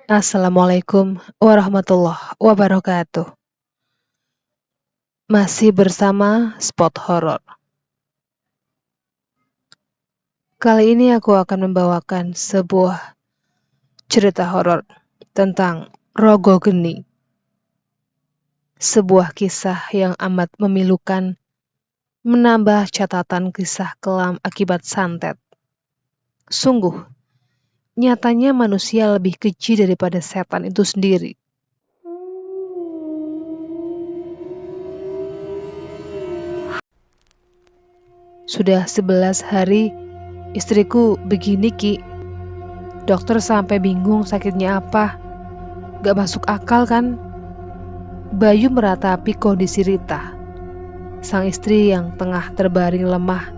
Assalamualaikum warahmatullahi wabarakatuh. Masih bersama Spot Horor. Kali ini aku akan membawakan sebuah cerita horor tentang Rogo Geni. Sebuah kisah yang amat memilukan, menambah catatan kisah kelam akibat santet. Sungguh, nyatanya manusia lebih keji daripada setan itu sendiri. Sudah 11 hari istriku begini, Ki. Dokter sampai bingung sakitnya apa. Gak masuk akal kan? Bayu meratapi kondisi Rita, sang istri yang tengah terbaring lemah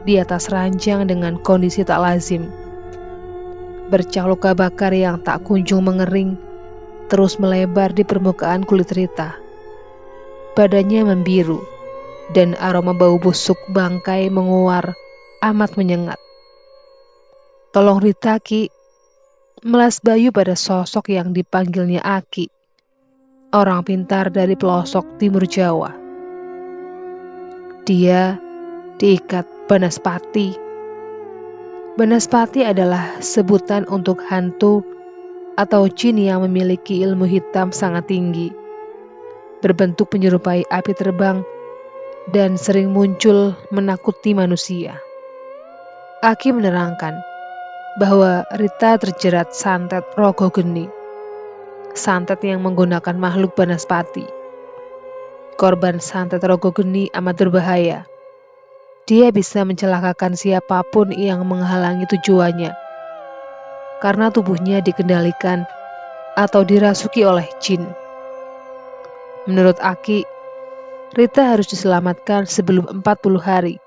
di atas ranjang dengan kondisi tak lazim. Bercak luka bakar yang tak kunjung mengering terus melebar di permukaan kulit Rita. Badannya membiru dan aroma bau busuk bangkai menguar amat menyengat. Tolong Rita, Ki. Melas Bayu pada sosok yang dipanggilnya Aki, orang pintar dari pelosok timur Jawa. Dia diikat Banaspati. Banaspati adalah sebutan untuk hantu atau jin yang memiliki ilmu hitam sangat tinggi, berbentuk menyerupai api terbang dan sering muncul menakuti manusia. Aki menerangkan bahwa Rita terjerat santet Rogo Geni, santet yang menggunakan makhluk Banaspati. Korban santet Rogo Geni amat berbahaya. Dia bisa mencelakakan siapapun yang menghalangi tujuannya, karena tubuhnya dikendalikan atau dirasuki oleh jin. Menurut Aki, Rita harus diselamatkan sebelum 40 hari.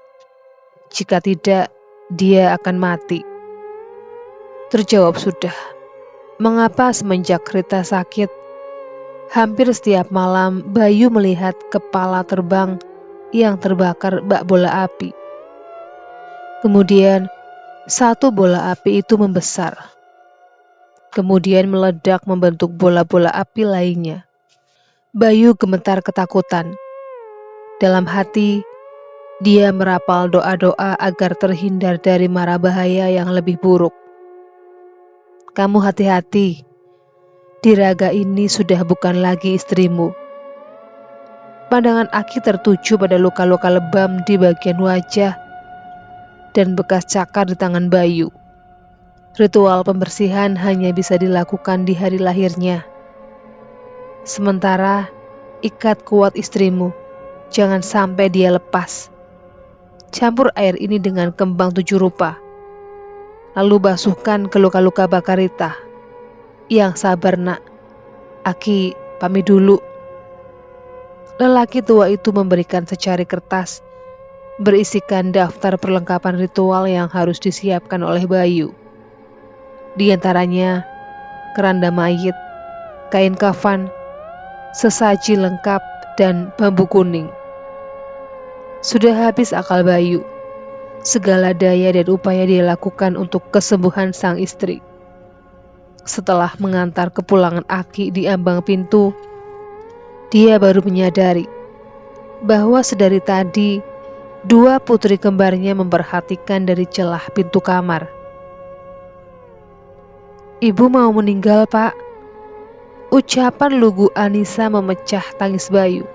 Jika tidak, dia akan mati. Terjawab sudah. Mengapa semenjak Rita sakit, hampir setiap malam Bayu melihat kepala terbang yang terbakar bak bola api. Kemudian satu bola api itu membesar, kemudian meledak membentuk bola-bola api lainnya. Bayu gemetar ketakutan. Dalam hati, dia merapal doa-doa agar terhindar dari mara bahaya yang lebih buruk. Kamu hati-hati, di raga ini sudah bukan lagi istrimu. Pandangan Aki tertuju pada luka-luka lebam di bagian wajah dan bekas cakar di tangan Bayu. Ritual pembersihan hanya bisa dilakukan di hari lahirnya. Sementara, ikat kuat istrimu, jangan sampai dia lepas. Campur air ini dengan kembang 7 rupa, lalu basuhkan ke luka-luka bakar Rita. Yang sabar, nak. Aki pamit dulu. Lelaki tua itu memberikan secari kertas berisikan daftar perlengkapan ritual yang harus disiapkan oleh Bayu. Di antaranya keranda mayit, kain kafan, sesaji lengkap, dan bambu kuning. Sudah habis akal Bayu. Segala daya dan upaya dia lakukan untuk kesembuhan sang istri. Setelah mengantar kepulangan Aki di ambang pintu, dia baru menyadari bahwa sedari tadi dua putri kembarnya memperhatikan dari celah pintu kamar. Ibu mau meninggal, Pak. Ucapan lugu Anissa memecah tangis Bayu.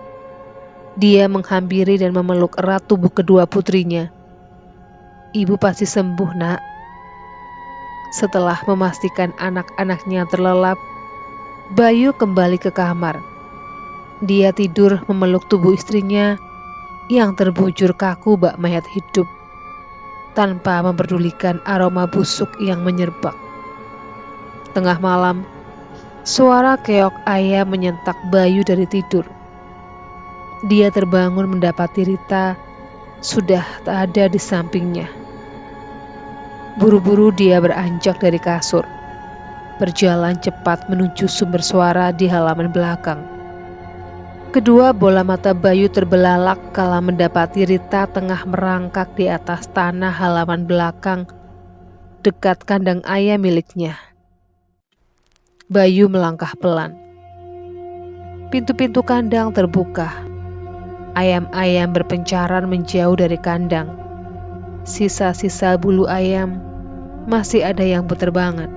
Dia menghampiri dan memeluk erat tubuh kedua putrinya. Ibu pasti sembuh, nak. Setelah memastikan anak-anaknya terlelap, Bayu kembali ke kamar. Dia tidur memeluk tubuh istrinya yang terbujur kaku bak mayat hidup, tanpa memperdulikan aroma busuk yang menyerbak. Tengah malam, suara keok ayam menyentak Bayu dari tidur. Dia terbangun mendapati Rita sudah tak ada di sampingnya. Buru-buru dia beranjak dari kasur, berjalan cepat menuju sumber suara di halaman belakang. Kedua bola mata Bayu terbelalak kala mendapati Rita tengah merangkak di atas tanah halaman belakang dekat kandang ayam miliknya. Bayu melangkah pelan. Pintu-pintu kandang terbuka. Ayam-ayam berpencaran menjauh dari kandang. Sisa-sisa bulu ayam masih ada yang berterbangan.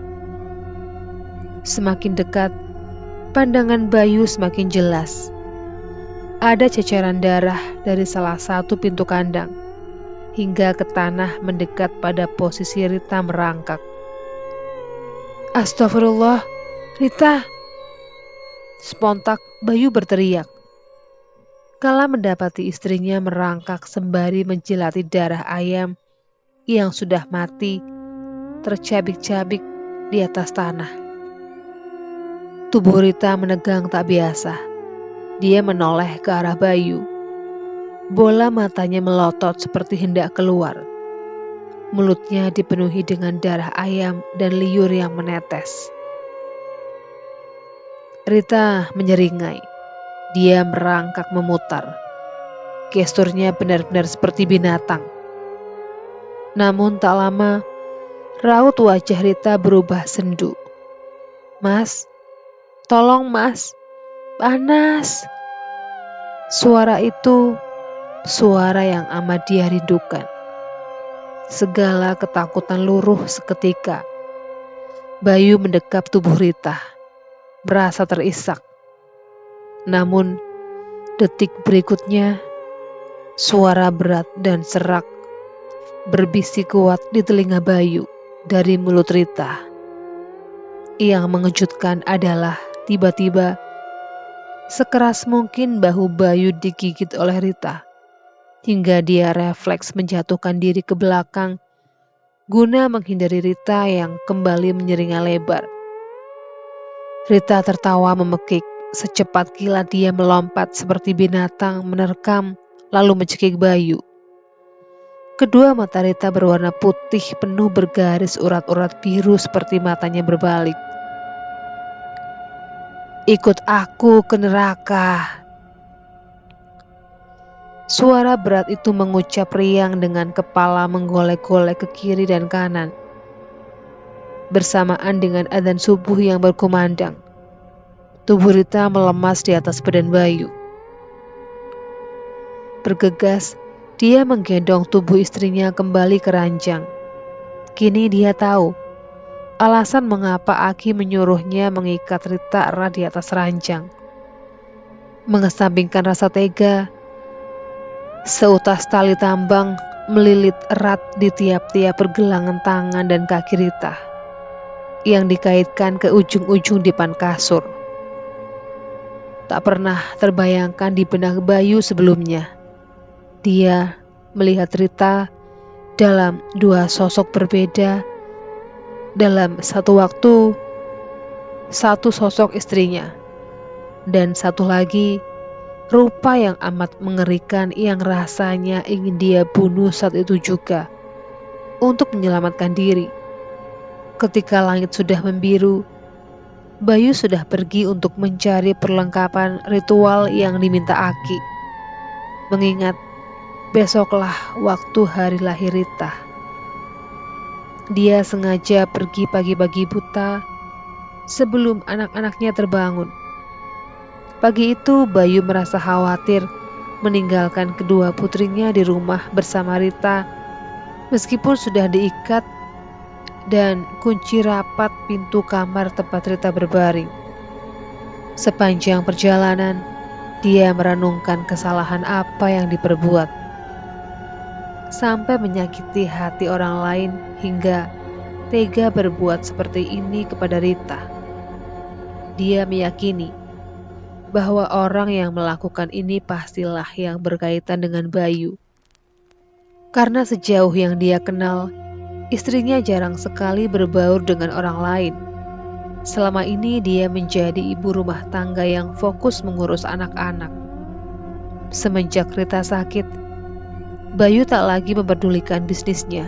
Semakin dekat, pandangan Bayu semakin jelas. Ada ceceran darah dari salah satu pintu kandang, hingga ke tanah mendekat pada posisi Rita merangkak. Astagfirullah, Rita! Spontak Bayu berteriak. Kala mendapati istrinya merangkak sembari menjilati darah ayam yang sudah mati tercabik-cabik di atas tanah. Tubuh Rita menegang tak biasa. Dia menoleh ke arah Bayu. Bola matanya melotot seperti hendak keluar. Mulutnya dipenuhi dengan darah ayam dan liur yang menetes. Rita menyeringai. Dia merangkak memutar. Gesturnya benar-benar seperti binatang. Namun tak lama, raut wajah Rita berubah sendu. Mas, tolong mas, panas. Suara itu, suara yang amat dia rindukan. Segala ketakutan luruh seketika. Bayu mendekap tubuh Rita, merasa terisak. Namun, detik berikutnya, suara berat dan serak berbisik kuat di telinga Bayu dari mulut Rita. Yang mengejutkan adalah tiba-tiba, sekeras mungkin bahu Bayu digigit oleh Rita, hingga dia refleks menjatuhkan diri ke belakang guna menghindari Rita yang kembali menyeringai lebar. Rita tertawa memekik. Secepat kilat dia melompat seperti binatang menerkam lalu mencekik Bayu. Kedua mata Rita berwarna putih penuh bergaris urat-urat biru seperti matanya berbalik. Ikut aku ke neraka. Suara berat itu mengucap riang dengan kepala menggolek-golek ke kiri dan kanan. Bersamaan dengan adzan subuh yang berkumandang. Tubuh Rita melemas di atas badan Bayu. Bergegas, dia menggendong tubuh istrinya kembali ke ranjang. Kini dia tahu alasan mengapa Aki menyuruhnya mengikat Rita erat di atas ranjang. Mengesampingkan rasa tega, seutas tali tambang melilit erat di tiap-tiap pergelangan tangan dan kaki Rita yang dikaitkan ke ujung-ujung dipan kasur. Tak pernah terbayangkan di benak Bayu sebelumnya. Dia melihat Rita dalam dua sosok berbeda. Dalam satu waktu, satu sosok istrinya, dan satu lagi rupa yang amat mengerikan yang rasanya ingin dia bunuh saat itu juga untuk menyelamatkan diri. Ketika langit sudah membiru, Bayu sudah pergi untuk mencari perlengkapan ritual yang diminta Aki. Mengingat besoklah waktu hari lahir Rita. Dia sengaja pergi pagi-pagi buta sebelum anak-anaknya terbangun. Pagi itu Bayu merasa khawatir meninggalkan kedua putrinya di rumah bersama Rita meskipun sudah diikat dan kunci rapat pintu kamar tempat Rita berbaring. Sepanjang perjalanan, dia merenungkan kesalahan apa yang diperbuat, sampai menyakiti hati orang lain hingga tega berbuat seperti ini kepada Rita. Dia meyakini bahwa orang yang melakukan ini pastilah yang berkaitan dengan Bayu. Karena sejauh yang dia kenal, istrinya jarang sekali berbaur dengan orang lain. Selama ini dia menjadi ibu rumah tangga yang fokus mengurus anak-anak. Semenjak Rita sakit, Bayu tak lagi memperdulikan bisnisnya.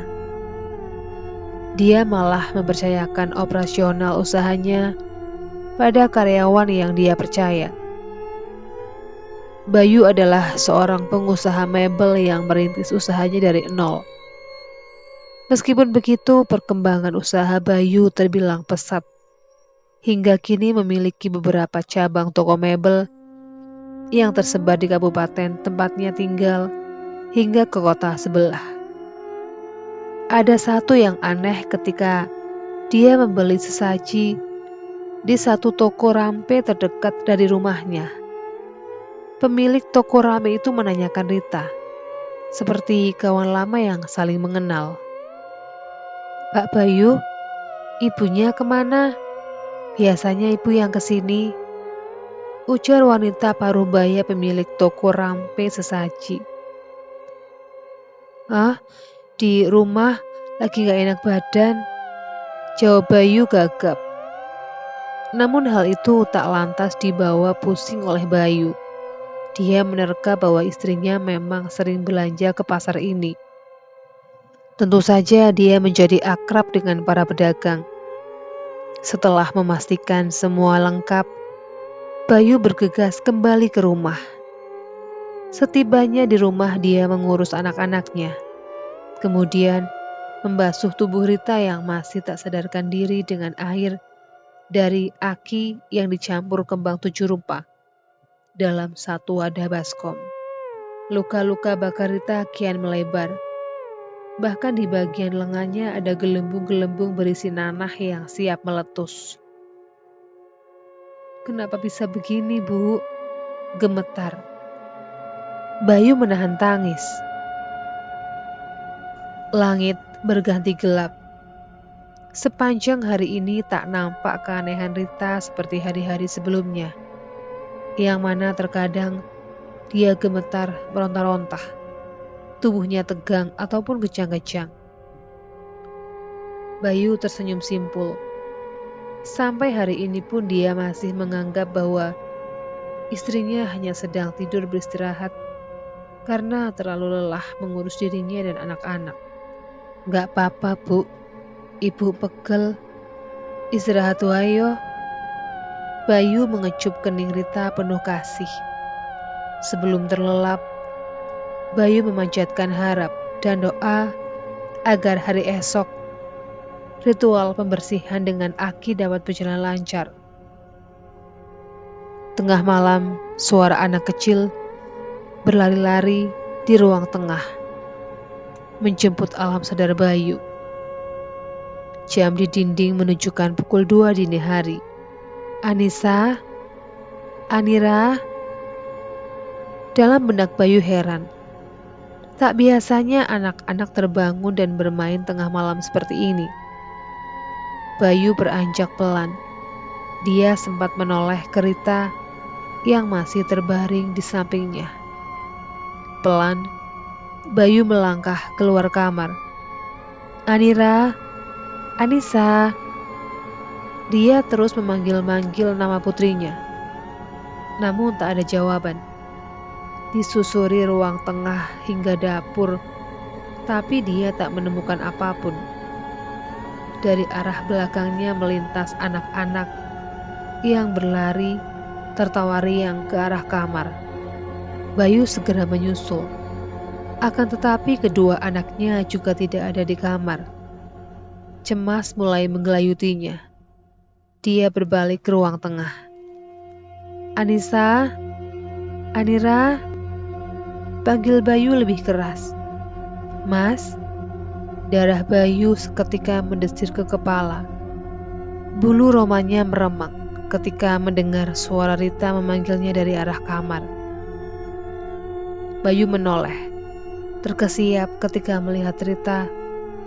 Dia malah mempercayakan operasional usahanya pada karyawan yang dia percaya. Bayu adalah seorang pengusaha mebel yang merintis usahanya dari nol. Meskipun begitu, perkembangan usaha Bayu terbilang pesat. hingga kini memiliki beberapa cabang toko mebel yang tersebar di kabupaten tempatnya tinggal hingga ke kota sebelah. Ada satu yang aneh ketika dia membeli sesaji di satu toko rampe terdekat dari rumahnya. Pemilik toko rampe itu menanyakan Rita, seperti kawan lama yang saling mengenal. "Pak Bayu, ibunya kemana? Biasanya ibu yang kesini," ujar wanita paruh baya pemilik toko rampe sesaji. "Ah, di rumah lagi gak enak badan," jawab Bayu gagap. Namun hal itu tak lantas dibawa pusing oleh Bayu. Dia menerka bahwa istrinya memang sering belanja ke pasar ini. Tentu saja dia menjadi akrab dengan para pedagang. Setelah memastikan semua lengkap, Bayu bergegas kembali ke rumah. Setibanya di rumah dia mengurus anak-anaknya. Kemudian membasuh tubuh Rita yang masih tak sadarkan diri dengan air dari aki yang dicampur kembang 7 rupa dalam satu wadah baskom. Luka-luka bakar Rita kian melebar. Bahkan di bagian lengannya ada gelembung-gelembung berisi nanah yang siap meletus. "Kenapa bisa begini, Bu?" gemetar. Bayu menahan tangis. Langit berganti gelap. Sepanjang hari ini tak nampak keanehan Rita seperti hari-hari sebelumnya, yang mana terkadang dia gemetar meronta-ronta, tubuhnya tegang ataupun kejang-kejang. Bayu tersenyum simpul. Sampai hari ini pun dia masih menganggap bahwa istrinya hanya sedang tidur beristirahat karena terlalu lelah mengurus dirinya dan anak-anak. "Gak apa-apa, Bu. Ibu pegel. Istirahat wae yo." Bayu mengecup kening Rita penuh kasih. Sebelum terlelap, Bayu memanjatkan harap dan doa agar hari esok ritual pembersihan dengan aki dapat berjalan lancar. Tengah malam, suara anak kecil berlari-lari di ruang tengah, menjemput alam sadar Bayu. Jam di dinding menunjukkan pukul 2 dini hari. "Anissa? Anira?" Dalam benak Bayu heran. Tak biasanya anak-anak terbangun dan bermain tengah malam seperti ini. Bayu beranjak pelan. Dia sempat menoleh ke Rita yang masih terbaring di sampingnya. Pelan, Bayu melangkah keluar kamar. "Anira, Anissa." Dia terus memanggil-manggil nama putrinya. Namun tak ada jawaban. Disusuri ruang tengah hingga dapur, tapi dia tak menemukan apapun. Dari arah belakangnya melintas anak-anak yang berlari tertawa riang ke arah kamar. Bayu segera menyusul. Akan tetapi kedua anaknya juga tidak ada di kamar. Cemas mulai menggelayutinya. Dia berbalik ke ruang tengah. "Anissa? Anira?" Panggil Bayu lebih keras. "Mas?" Darah Bayu seketika mendesir ke kepala. Bulu romanya meremang ketika mendengar suara Rita memanggilnya dari arah kamar. Bayu menoleh, terkesiap ketika melihat Rita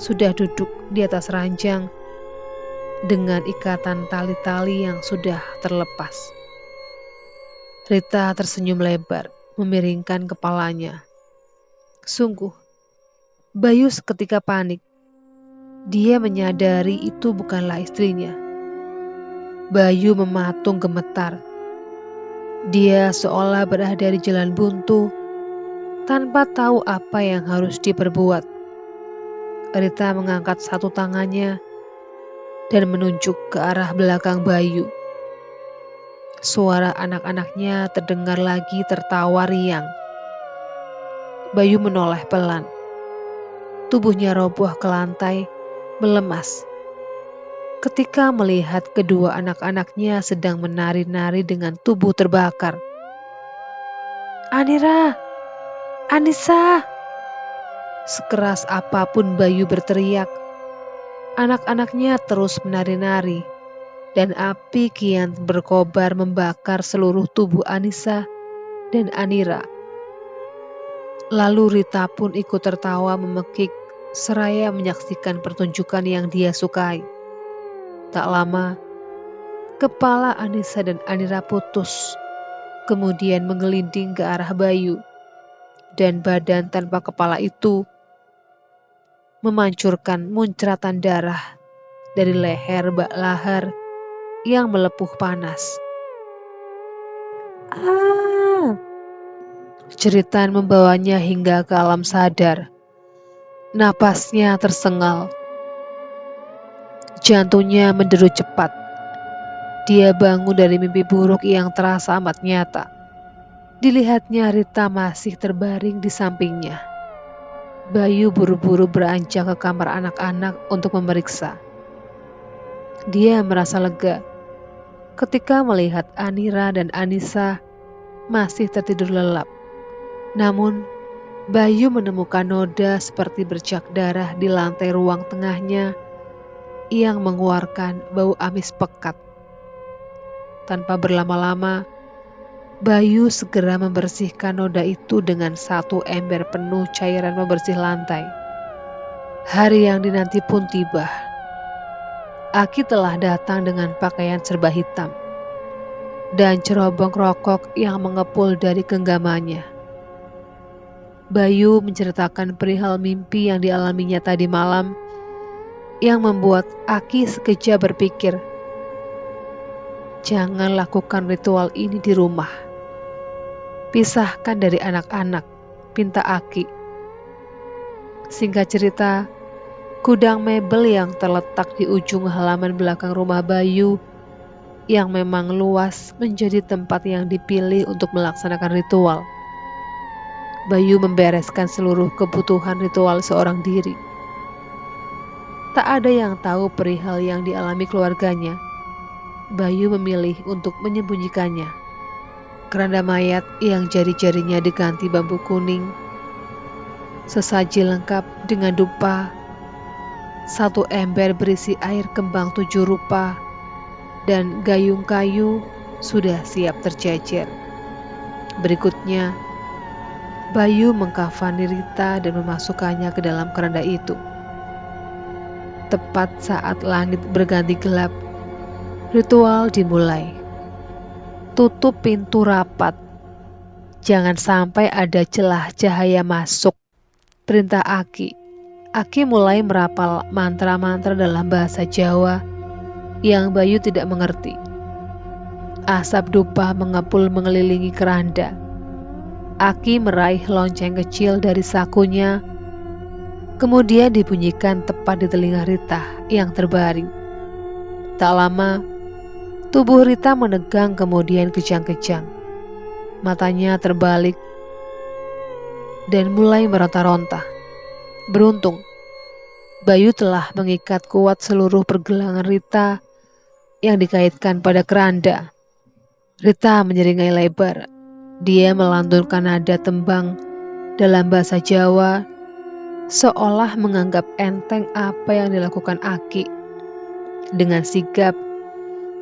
sudah duduk di atas ranjang dengan ikatan tali-tali yang sudah terlepas. Rita tersenyum lebar, memiringkan kepalanya. Sungguh, Bayu seketika panik. Dia menyadari itu bukanlah istrinya. Bayu mematung gemetar. Dia seolah berada di jalan buntu, tanpa tahu apa yang harus diperbuat. Rita mengangkat satu tangannya dan menunjuk ke arah belakang Bayu. Suara anak-anaknya terdengar lagi tertawa riang. Bayu menoleh pelan. Tubuhnya roboh ke lantai, melemas. ketika melihat kedua anak-anaknya sedang menari-nari dengan tubuh terbakar. "Anira! Anissa!" Sekeras apapun Bayu berteriak, anak-anaknya terus menari-nari, dan api kian berkobar membakar seluruh tubuh Anissa dan Anira. Lalu Rita pun ikut tertawa memekik seraya menyaksikan pertunjukan yang dia sukai. Tak lama, kepala Anissa dan Anira putus, kemudian menggelinding ke arah Bayu, dan badan tanpa kepala itu memancurkan muncratan darah dari leher bak lahar yang melepuh panas. "Ah!" Jeritan membawanya hingga ke alam sadar. Napasnya tersengal. Jantungnya menderu cepat. Dia bangun dari mimpi buruk yang terasa amat nyata. Dilihatnya Rita masih terbaring di sampingnya. Bayu buru-buru beranjak ke kamar anak-anak untuk memeriksa. Dia merasa lega ketika melihat Anira dan Anissa masih tertidur lelap. Namun, Bayu menemukan noda seperti bercak darah di lantai ruang tengahnya yang mengeluarkan bau amis pekat. Tanpa berlama-lama, Bayu segera membersihkan noda itu dengan satu ember penuh cairan pembersih lantai. Hari yang dinanti pun tiba. Aki telah datang dengan pakaian serba hitam dan cerobong rokok yang mengepul dari genggamannya. Bayu menceritakan perihal mimpi yang dialaminya tadi malam yang membuat Aki sekejap berpikir, jangan lakukan ritual ini di rumah. Pisahkan dari anak-anak, pinta Aki. Singkat cerita, gudang mebel yang terletak di ujung halaman belakang rumah Bayu yang memang luas menjadi tempat yang dipilih untuk melaksanakan ritual. Bayu membereskan seluruh kebutuhan ritual seorang diri. Tak ada yang tahu perihal yang dialami keluarganya. Bayu memilih untuk menyembunyikannya. Keranda mayat yang jari-jarinya diganti bambu kuning, sesaji lengkap dengan dupa, satu ember berisi air kembang 7 rupa, dan gayung kayu sudah siap tercecer. Berikutnya, Bayu mengkafani Rita dan memasukkannya ke dalam keranda itu. Tepat saat langit berganti gelap, ritual dimulai. Tutup pintu rapat. Jangan sampai ada celah cahaya masuk, perintah Aki. Aki mulai merapal mantra-mantra dalam bahasa Jawa yang Bayu tidak mengerti. Asap dupa mengepul mengelilingi keranda. Aki meraih lonceng kecil dari sakunya, kemudian dibunyikan tepat di telinga Rita yang terbaring. Tak lama, tubuh Rita menegang kemudian kejang-kejang. Matanya terbalik dan mulai meronta-ronta. Beruntung, Bayu telah mengikat kuat seluruh pergelangan Rita yang dikaitkan pada keranda. Rita menyeringai lebar. Dia melantunkan nada tembang dalam bahasa Jawa, seolah menganggap enteng apa yang dilakukan Aki. Dengan sigap,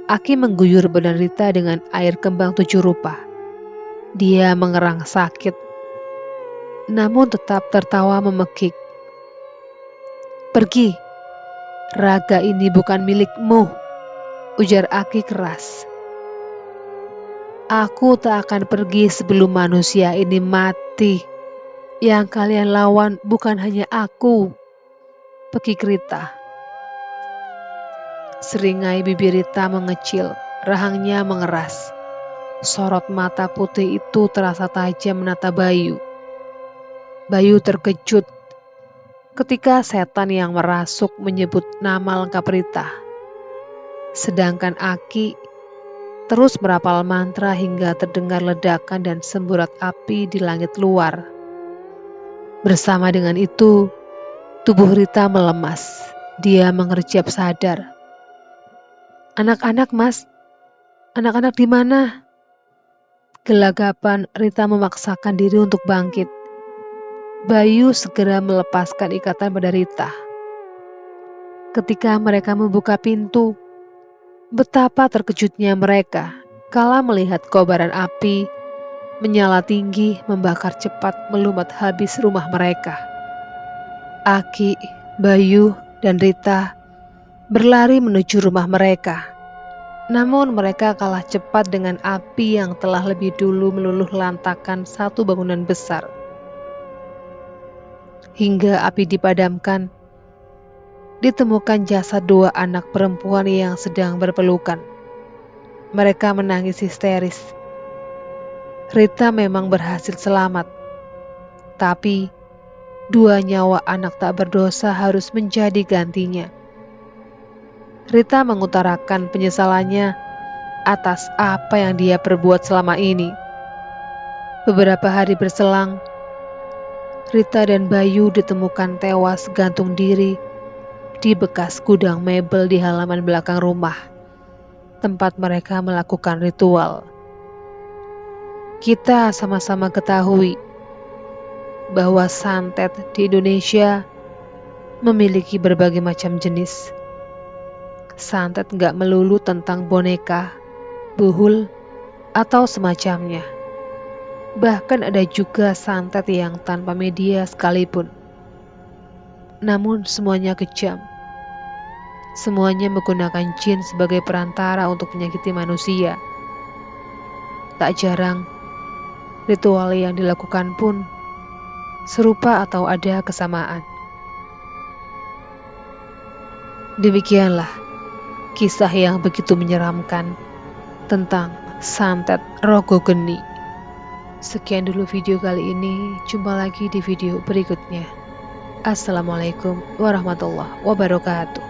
Aki mengguyur badan Rita dengan air kembang 7 rupa. Dia mengerang sakit, namun tetap tertawa memekik. "Pergi, raga ini bukan milikmu," ujar Aki keras. "Aku tak akan pergi sebelum manusia ini mati. Yang kalian lawan bukan hanya aku," pekik Rita. Seringai bibir Rita mengecil, rahangnya mengeras. Sorot mata putih itu terasa tajam menata Bayu. Bayu terkejut ketika setan yang merasuk menyebut nama lengkap Rita. Sedangkan Aki terus merapal mantra hingga terdengar ledakan dan semburat api di langit luar. Bersama dengan itu, tubuh Rita melemas. Dia mengerjap sadar. "Anak-anak, Mas, anak-anak di mana?" Gelagapan Rita memaksakan diri untuk bangkit. Bayu segera melepaskan ikatan pada Rita. Ketika mereka membuka pintu, betapa terkejutnya mereka kala melihat kobaran api menyala tinggi, membakar cepat, melumat habis rumah mereka. Aki, Bayu, dan Rita berlari menuju rumah mereka. Namun mereka kalah cepat dengan api yang telah lebih dulu meluluh lantakan satu bangunan besar. Hingga api dipadamkan, ditemukan jasad dua anak perempuan yang sedang berpelukan. Mereka menangis histeris. Rita memang berhasil selamat, tapi dua nyawa anak tak berdosa harus menjadi gantinya. Rita mengutarakan penyesalannya atas apa yang dia perbuat selama ini. Beberapa hari berselang, Rita dan Bayu ditemukan tewas gantung diri di bekas gudang mebel di halaman belakang rumah, tempat mereka melakukan ritual. Kita sama-sama ketahui bahwa santet di Indonesia memiliki berbagai macam jenis. Santet gak melulu tentang boneka, buhul, atau semacamnya. Bahkan ada juga santet yang tanpa media sekalipun. Namun semuanya kejam. Semuanya menggunakan jin sebagai perantara untuk menyakiti manusia. Tak jarang, ritual yang dilakukan pun serupa atau ada kesamaan. Demikianlah kisah yang begitu menyeramkan tentang santet Rogo Geni. Sekian dulu video kali ini, jumpa lagi di video berikutnya. Assalamualaikum warahmatullahi wabarakatuh.